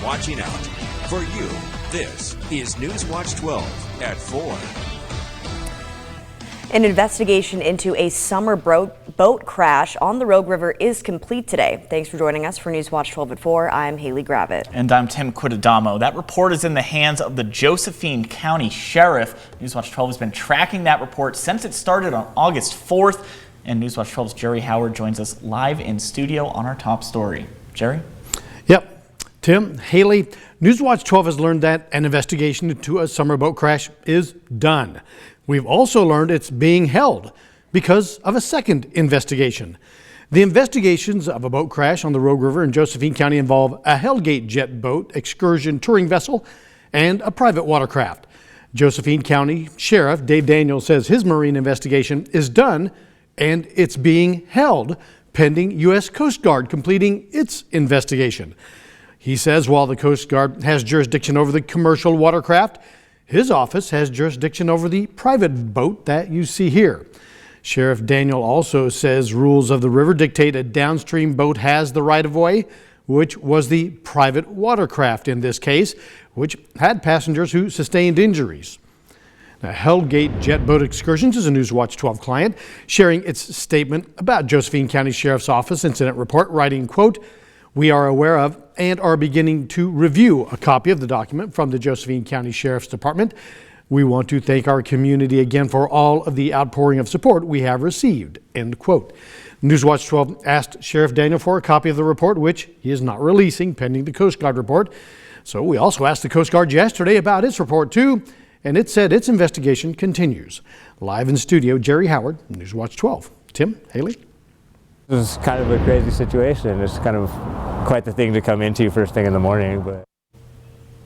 watching out. For you, this is NewsWatch 12 at 4. An investigation into a summer boat crash on the Rogue River is complete today. Thanks for joining us for NewsWatch 12 at 4. I'm Haley Gravitt. And I'm Tim Quitadamo. That report is in the hands of the Josephine County Sheriff. NewsWatch 12 has been tracking that report since it started on August 4th. And NewsWatch 12's Jerry Howard joins us live in studio on our top story. Jerry? Yep. Tim, Haley, NewsWatch 12 has learned that an investigation into a summer boat crash is done. We've also learned it's being held because of a second investigation. The investigations of a boat crash on the Rogue River in Josephine County involve a Hellgate jet boat, excursion touring vessel, and a private watercraft. Josephine County Sheriff Dave Daniels says his marine investigation is done and it's being held pending U.S. Coast Guard completing its investigation. He says while the Coast Guard has jurisdiction over the commercial watercraft, his office has jurisdiction over the private boat that you see here. Sheriff Daniel also says rules of the river dictate a downstream boat has the right-of-way, which was the private watercraft in this case, which had passengers who sustained injuries. Now, Hellgate Jet Boat Excursions is a NewsWatch 12 client, sharing its statement about Josephine County Sheriff's Office incident report, writing, quote, "We are aware of and are beginning to review a copy of the document from the Josephine County Sheriff's Department. We want to thank our community again for all of the outpouring of support we have received," end quote. NewsWatch 12 asked Sheriff Daniel for a copy of the report, which he is not releasing pending the Coast Guard report. So we also asked the Coast Guard yesterday about its report too, and it said its investigation continues. Live in studio, Jerry Howard, NewsWatch 12. Tim, Haley? This is kind of a crazy situation. It's kind of quite the thing to come into first thing in the morning. But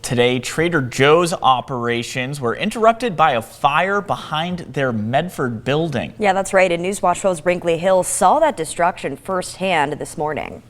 today, Trader Joe's operations were interrupted by a fire behind their Medford building. Yeah, that's right. And NewsWatch 12's Brinkley Hill saw that destruction firsthand this morning.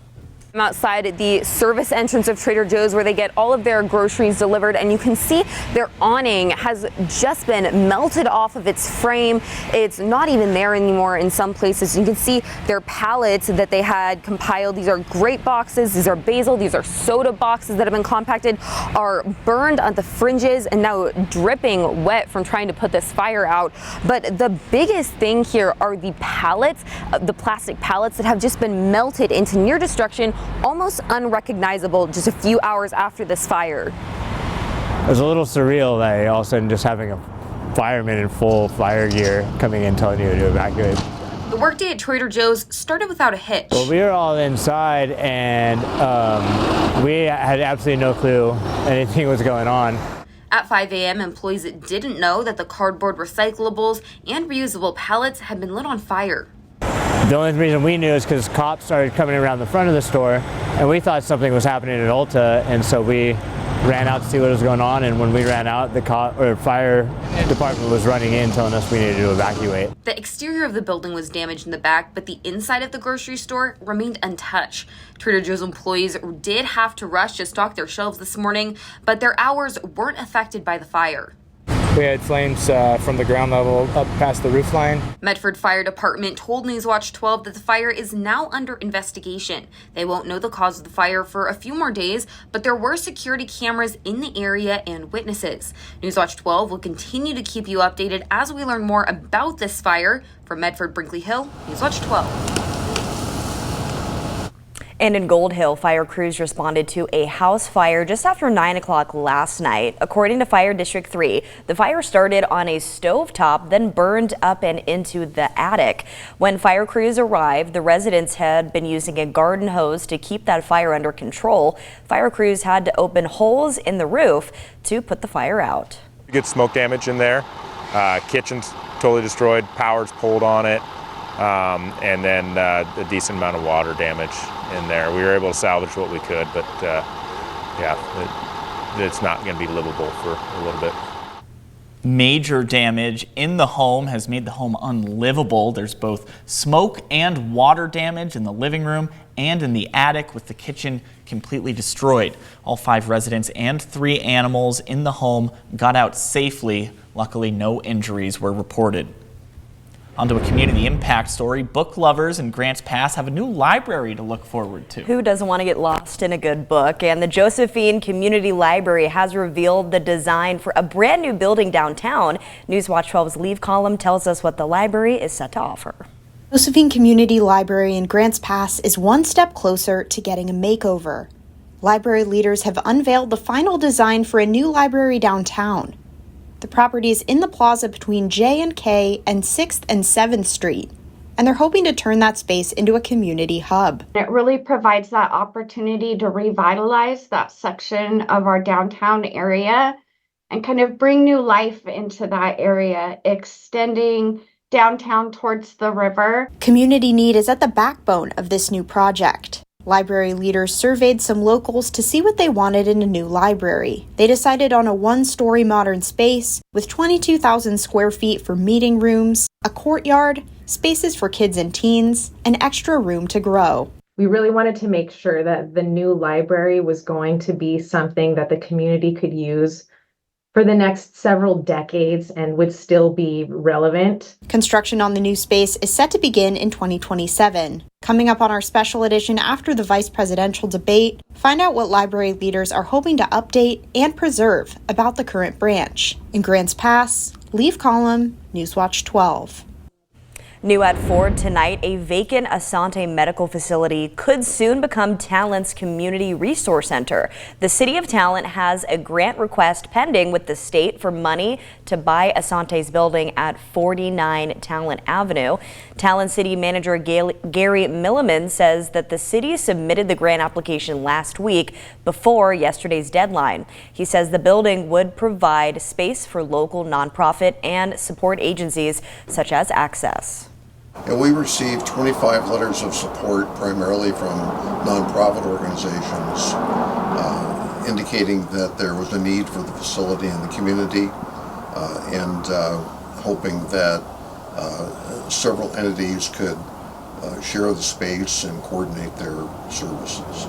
I'm outside the service entrance of Trader Joe's where they get all of their groceries delivered, and you can see their awning has just been melted off of its frame. It's not even there anymore in some places. You can see their pallets that they had compiled. These are grape boxes, these are basil, these are soda boxes that have been compacted, are burned on the fringes and now dripping wet from trying to put this fire out. But the biggest thing here are the pallets, the plastic pallets that have just been melted into near destruction, almost unrecognizable just a few hours after this fire. it was a little surreal that all of a sudden just having a fireman in full fire gear coming in telling you to evacuate. The workday at Trader Joe's started without a hitch. Well, we were all inside and we had absolutely no clue anything was going on. At 5 a.m., employees didn't know that the cardboard recyclables and reusable pallets had been lit on fire. The only reason we knew is because cops started coming around the front of the store, and we thought something was happening at Ulta, and so we ran out to see what was going on. And when we ran out, the fire department was running in, telling us we needed to evacuate. The exterior of the building was damaged in the back, but the inside of the grocery store remained untouched. Trader Joe's employees did have to rush to stock their shelves this morning, but their hours weren't affected by the fire. We had flames from the ground level up past the roof line. Medford Fire Department told NewsWatch 12 that the fire is now under investigation. They won't know the cause of the fire for a few more days, but there were security cameras in the area and witnesses. NewsWatch 12 will continue to keep you updated as we learn more about this fire. From Medford, Brinkley Hill, NewsWatch 12. And in Gold Hill, fire crews responded to a house fire just after 9 o'clock last night. According to Fire District 3, the fire started on a stovetop, then burned up and into the attic. When fire crews arrived, the residents had been using a garden hose to keep that fire under control. Fire crews had to open holes in the roof to put the fire out. Good smoke damage in there. Kitchen's totally destroyed, power's pulled on it. And then a decent amount of water damage in there. We were able to salvage what we could, but it's not going to be livable for a little bit. Major damage in the home has made the home unlivable. There's both smoke and water damage in the living room and in the attic, with the kitchen completely destroyed. All 5 residents and 3 animals in the home got out safely. Luckily, no injuries were reported. Onto a community impact story. Book lovers in Grants Pass have a new library to look forward to. Who doesn't want to get lost in a good book? And the Josephine Community Library has revealed the design for a brand new building downtown. NewsWatch 12's Leave column tells us what the library is set to offer. Josephine Community Library in Grants Pass is one step closer to getting a makeover. Library leaders have unveiled the final design for a new library downtown. The property is in the plaza between J and K and 6th and 7th Street, and they're hoping to turn that space into a community hub. It really provides that opportunity to revitalize that section of our downtown area and kind of bring new life into that area, extending downtown towards the river. Community need is at the backbone of this new project. Library leaders surveyed some locals to see what they wanted in a new library. They decided on a one-story modern space with 22,000 square feet for meeting rooms, a courtyard, spaces for kids and teens, and extra room to grow. We really wanted to make sure that the new library was going to be something that the community could use for the next several decades and would still be relevant. Construction on the new space is set to begin in 2027. Coming up on our special edition after the vice presidential debate, find out what library leaders are hoping to update and preserve about the current branch. In Grants Pass, Leave column, NewsWatch 12. New at 4 tonight, a vacant Asante medical facility could soon become Talent's Community Resource Center. The City of Talent has a grant request pending with the state for money to buy Asante's building at 49 Talent Avenue. Talent City Manager Gary Milliman says that the city submitted the grant application last week before yesterday's deadline. He says the building would provide space for local nonprofit and support agencies such as Access. And we received 25 letters of support, primarily from nonprofit organizations, indicating that there was a need for the facility in the community, and hoping that several entities could share the space and coordinate their services.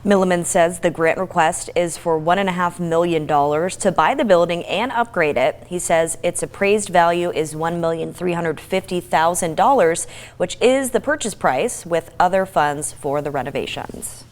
Milliman says the grant request is for $1.5 million to buy the building and upgrade it. He says its appraised value is $1,350,000, which is the purchase price with other funds for the renovations.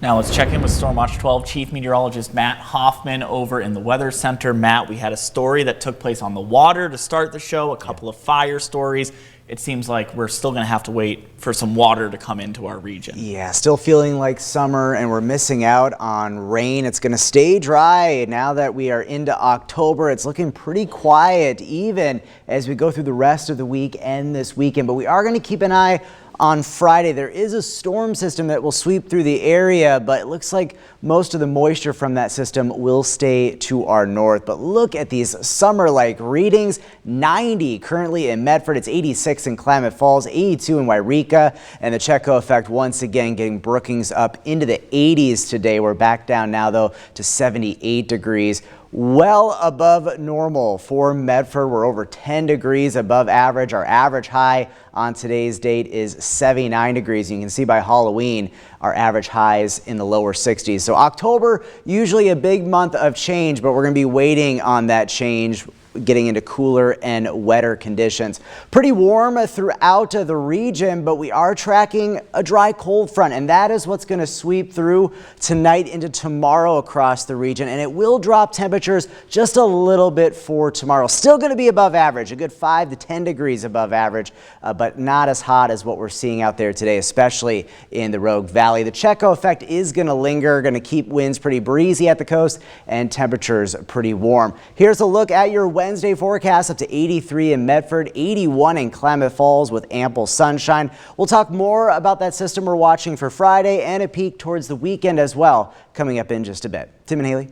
Now let's check in with Stormwatch 12 Chief Meteorologist Matt Hoffman over in the Weather Center. Matt, we had a story that took place on the water to start the show, a couple of fire stories. It seems like we're still going to have to wait for some water to come into our region. Yeah, still feeling like summer, and we're missing out on rain. It's going to stay dry now that we are into October. It's looking pretty quiet even as we go through the rest of the week and this weekend, but we are going to keep an eye on Friday. There is a storm system that will sweep through the area, but it looks like most of the moisture from that system will stay to our north. But look at these summer-like readings. 90 currently in Medford. It's 86 in Klamath Falls, 82 in Wairika, and the Checo effect once again getting Brookings up into the 80s today. We're back down now, though, to 78 degrees. Well above normal for Medford. We're over 10 degrees above average. Our average high on today's date is 79 degrees. You can see by Halloween, our average highs in the lower 60s. So October, usually a big month of change, but we're going to be waiting on that change, getting into cooler and wetter conditions. Pretty warm throughout the region, but we are tracking a dry cold front, and that is what's going to sweep through tonight into tomorrow across the region, and it will drop temperatures just a little bit for tomorrow. Still going to be above average, a good 5 to 10 degrees above average, but not as hot as what we're seeing out there today, especially in the Rogue Valley. The Checo effect is going to linger, going to keep winds pretty breezy at the coast and temperatures pretty warm. Here's a look at your Wednesday forecast, up to 83 in Medford, 81 in Klamath Falls with ample sunshine. We'll talk more about that system we're watching for Friday and a peek towards the weekend as well, coming up in just a bit. Tim and Haley.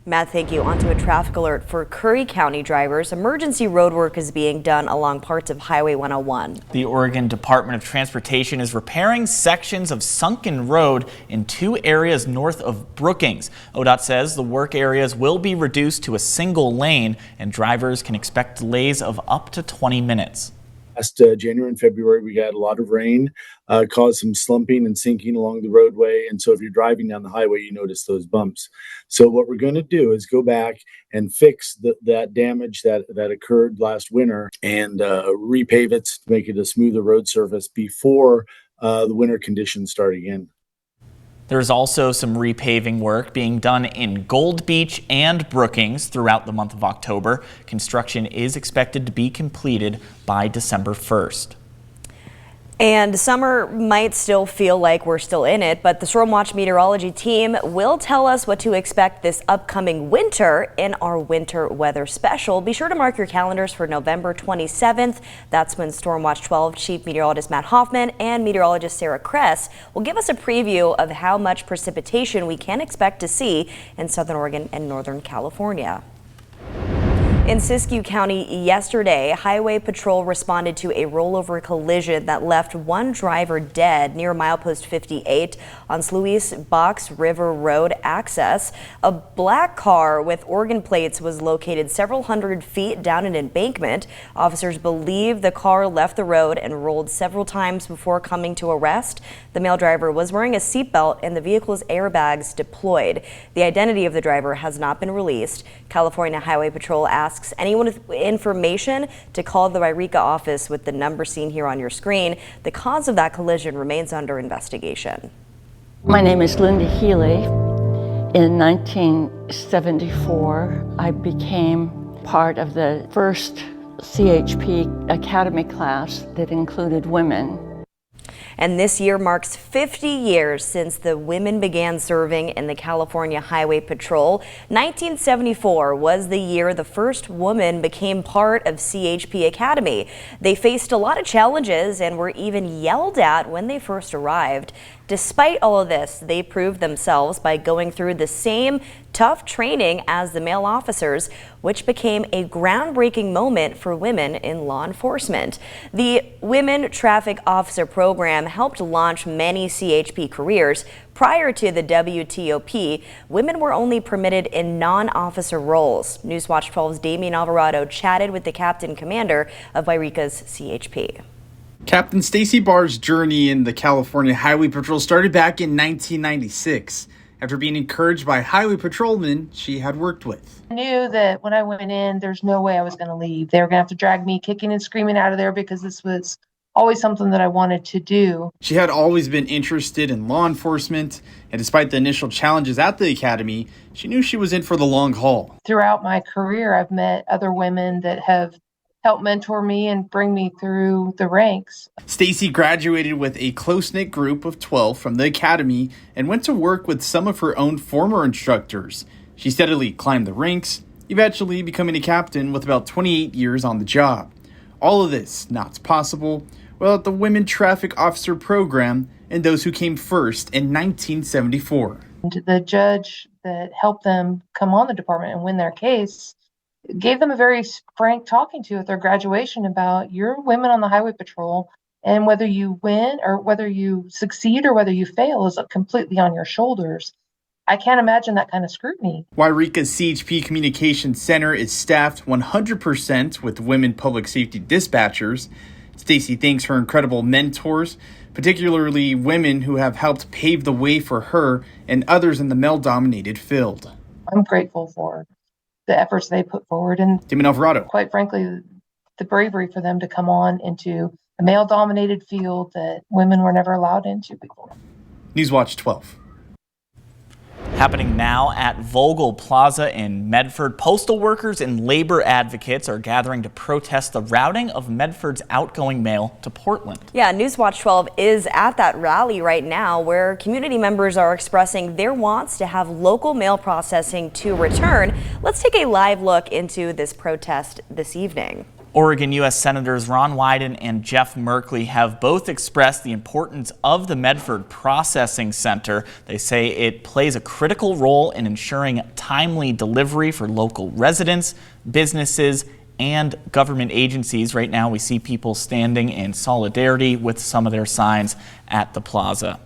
Matt, thank you. On to a traffic alert for Curry County drivers. Emergency road work is being done along parts of Highway 101. The Oregon Department of Transportation is repairing sections of sunken road in 2 areas north of Brookings. ODOT says the work areas will be reduced to a single lane and drivers can expect delays of up to 20 minutes. Last January and February, we got a lot of rain, caused some slumping and sinking along the roadway. And so if you're driving down the highway, you notice those bumps. So what we're going to do is go back and fix that damage that occurred last winter and repave it to make it a smoother road surface before the winter conditions start again. There's also some repaving work being done in Gold Beach and Brookings throughout the month of October. Construction is expected to be completed by December 1st. And summer might still feel like we're still in it, but the StormWatch meteorology team will tell us what to expect this upcoming winter in our winter weather special. Be sure to mark your calendars for November 27th. That's when StormWatch 12 Chief Meteorologist Matt Hoffman and meteorologist Sarah Kress will give us a preview of how much precipitation we can expect to see in Southern Oregon and Northern California. In Siskiyou County yesterday, Highway Patrol responded to a rollover collision that left one driver dead near milepost 58 on Sluice Box River Road access. A black car with Oregon plates was located several hundred feet down an embankment. Officers believe the car left the road and rolled several times before coming to a rest. The male driver was wearing a seatbelt and the vehicle's airbags deployed. The identity of the driver has not been released. California Highway Patrol asks anyone with information to call the Wairika office with the number seen here on your screen. The cause of that collision remains under investigation. My name is Linda Healy. In 1974, I became part of the first CHP Academy class that included women. And this year marks 50 years since the women began serving in the California Highway Patrol. 1974 was the year the first woman became part of CHP Academy. They faced a lot of challenges and were even yelled at when they first arrived. Despite all of this, they proved themselves by going through the same tough training as the male officers, which became a groundbreaking moment for women in law enforcement. The Women Traffic Officer Program helped launch many CHP careers. Prior to the WTOP, women were only permitted in non-officer roles. NewsWatch 12's Damian Alvarado chatted with the captain commander of Wairika's CHP. Captain Stacy Barr's journey in the California Highway Patrol started back in 1996 after being encouraged by highway patrolmen she had worked with. I knew that when I went in, there's no way I was going to leave. They were going to have to drag me kicking and screaming out of there because this was always something that I wanted to do. She had always been interested in law enforcement, and despite the initial challenges at the academy, she knew she was in for the long haul. Throughout my career, I've met other women that have help mentor me and bring me through the ranks. Stacy graduated with a close-knit group of 12 from the academy and went to work with some of her own former instructors. She steadily climbed the ranks, eventually becoming a captain with about 28 years on the job. All of this not possible without the Women Traffic Officer Program and those who came first in 1974. The judge that helped them come on the department and win their case gave them a very frank talking to at their graduation about you're women on the highway patrol, and whether you win or whether you succeed or whether you fail is completely on your shoulders. I can't imagine that kind of scrutiny. Wairika's CHP Communications Center is staffed 100% with women public safety dispatchers. Stacy thanks her incredible mentors, particularly women who have helped pave the way for her and others in the male-dominated field. I'm grateful for the efforts they put forward and, Damian Alvarado, quite frankly, the bravery for them to come on into a male-dominated field that women were never allowed into before. NewsWatch 12. Happening now at Vogel Plaza in Medford, postal workers and labor advocates are gathering to protest the routing of Medford's outgoing mail to Portland. Yeah, NewsWatch 12 is at that rally right now where community members are expressing their wants to have local mail processing to return. Let's take a live look into this protest this evening. Oregon U.S. Senators Ron Wyden and Jeff Merkley have both expressed the importance of the Medford Processing Center. They say it plays a critical role in ensuring timely delivery for local residents, businesses, and government agencies. Right now, we see people standing in solidarity with some of their signs at the plaza.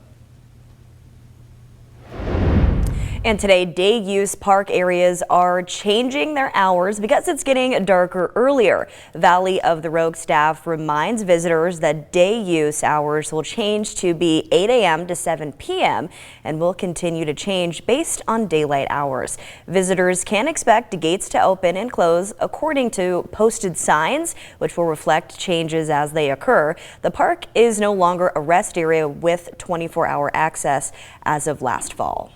And today, day use park areas are changing their hours because it's getting darker earlier. Valley of the Rogue staff reminds visitors that day use hours will change to be 8 a.m. to 7 p.m. and will continue to change based on daylight hours. Visitors can expect gates to open and close according to posted signs, which will reflect changes as they occur. The park is no longer a rest area with 24-hour access as of last fall.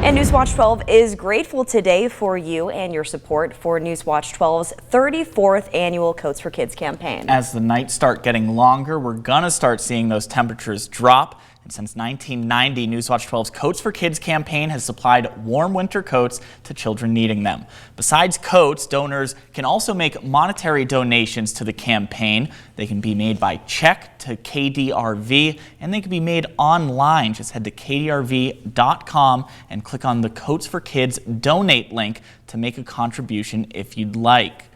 And NewsWatch 12 is grateful today for you and your support for NewsWatch 12's 34th annual Coats for Kids campaign. As the nights start getting longer, we're going to start seeing those temperatures drop. And since 1990, NewsWatch 12's Coats for Kids campaign has supplied warm winter coats to children needing them. Besides coats, donors can also make monetary donations to the campaign. They can be made by check to KDRV, and they can be made online. Just head to kdrv.com and click on the Coats for Kids donate link to make a contribution if you'd like.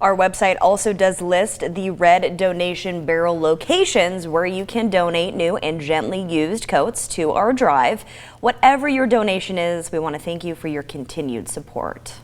Our website also does list the red donation barrel locations where you can donate new and gently used coats to our drive. Whatever your donation is, we want to thank you for your continued support.